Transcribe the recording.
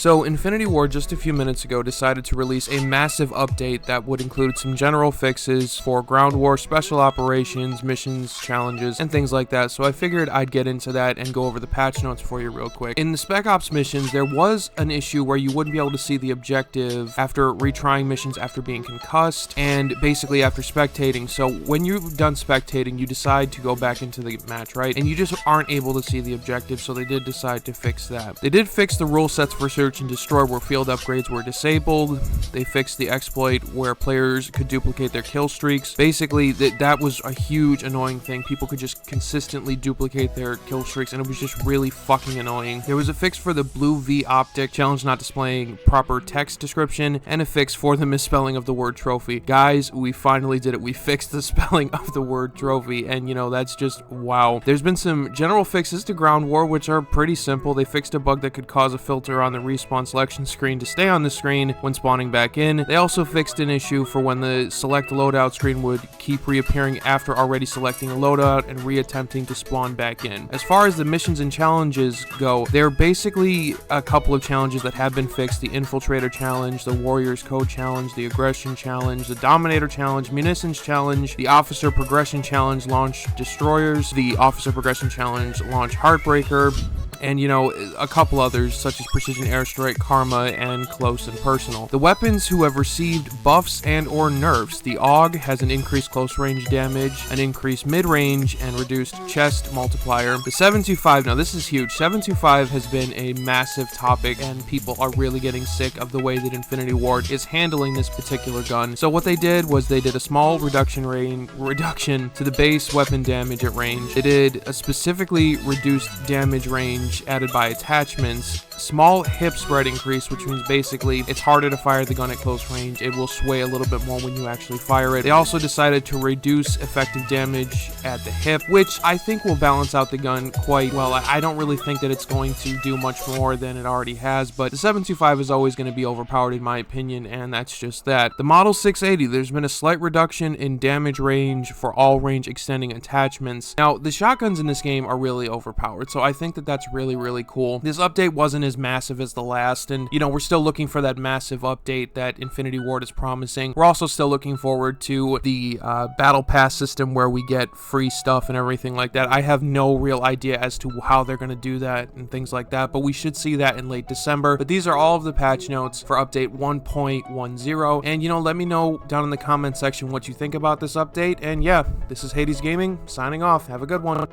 So Infinity Ward just a few minutes ago decided to release a massive update that would include some general fixes for ground war, special operations, missions, challenges, and things like that. So I figured I'd get into that and go over the patch notes for you real quick. In the Spec Ops missions, there was an issue where you wouldn't be able to see the objective after retrying missions after being concussed and basically after spectating. So when you've done spectating, you decide to go back into the match, right? And you just aren't able to see the objective, so they did decide to fix that. They did fix the rule sets for search and destroy where field upgrades were disabled. They fixed the exploit where players could duplicate their kill streaks. Basically, that was a huge annoying thing. People could just consistently duplicate their kill streaks, and it was just really fucking annoying. There was a fix for the blue V optic challenge not displaying proper text description, and a fix for the misspelling of the word trophy. Guys, we finally did it. We fixed the spelling of the word trophy, and you know, that's just wow. There's been some general fixes to ground war, which are pretty simple. They fixed a bug that could cause a filter on the respawn selection screen to stay on the screen when spawning back in. They also fixed an issue for when the select loadout screen would keep reappearing after already selecting a loadout and reattempting to spawn back in. As far as the missions and challenges go, there are basically a couple of challenges that have been fixed. The Infiltrator Challenge, the Warriors Code Challenge, the Aggression Challenge, the Dominator Challenge, Munitions Challenge, the Officer Progression Challenge, Launch Destroyers, the Officer Progression Challenge, Launch Heartbreaker, and you know, a couple others such as Precision Airstrike, Karma, and Close and Personal. The weapons who have received buffs and or nerfs. The AUG has an increased close range damage, an increased mid-range, and reduced chest multiplier. The 725, now this is huge. 725 has been a massive topic, and people are really getting sick of the way that Infinity Ward is handling this particular gun. So what they did was they did a small reduction to the base weapon damage at range. They did a specifically reduced damage range added by attachments, small hip spread increase, which means basically it's harder to fire the gun at close range. It will sway a little bit more when you actually fire it. They also decided to reduce effective damage at the hip, which I think will balance out the gun quite well. I don't really think that it's going to do much more than it already has, but the 725 is always going to be overpowered in my opinion, and that's just that. The Model 680, there's been a slight reduction in damage range for all range extending attachments. Now, the shotguns in this game are really overpowered, so I think that that's really cool. This update wasn't as massive as the last, and you know, we're still looking for that massive update that Infinity Ward is promising. We're also still looking forward to the battle pass system where we get free stuff and everything like that. I have no real idea as to how they're going to do that and things like that, but we should see that in late December. But these are all of the patch notes for update 1.10, and you know, let me know down in the comment section what you think about this update. And yeah, this is Hades Gaming signing off. Have a good one.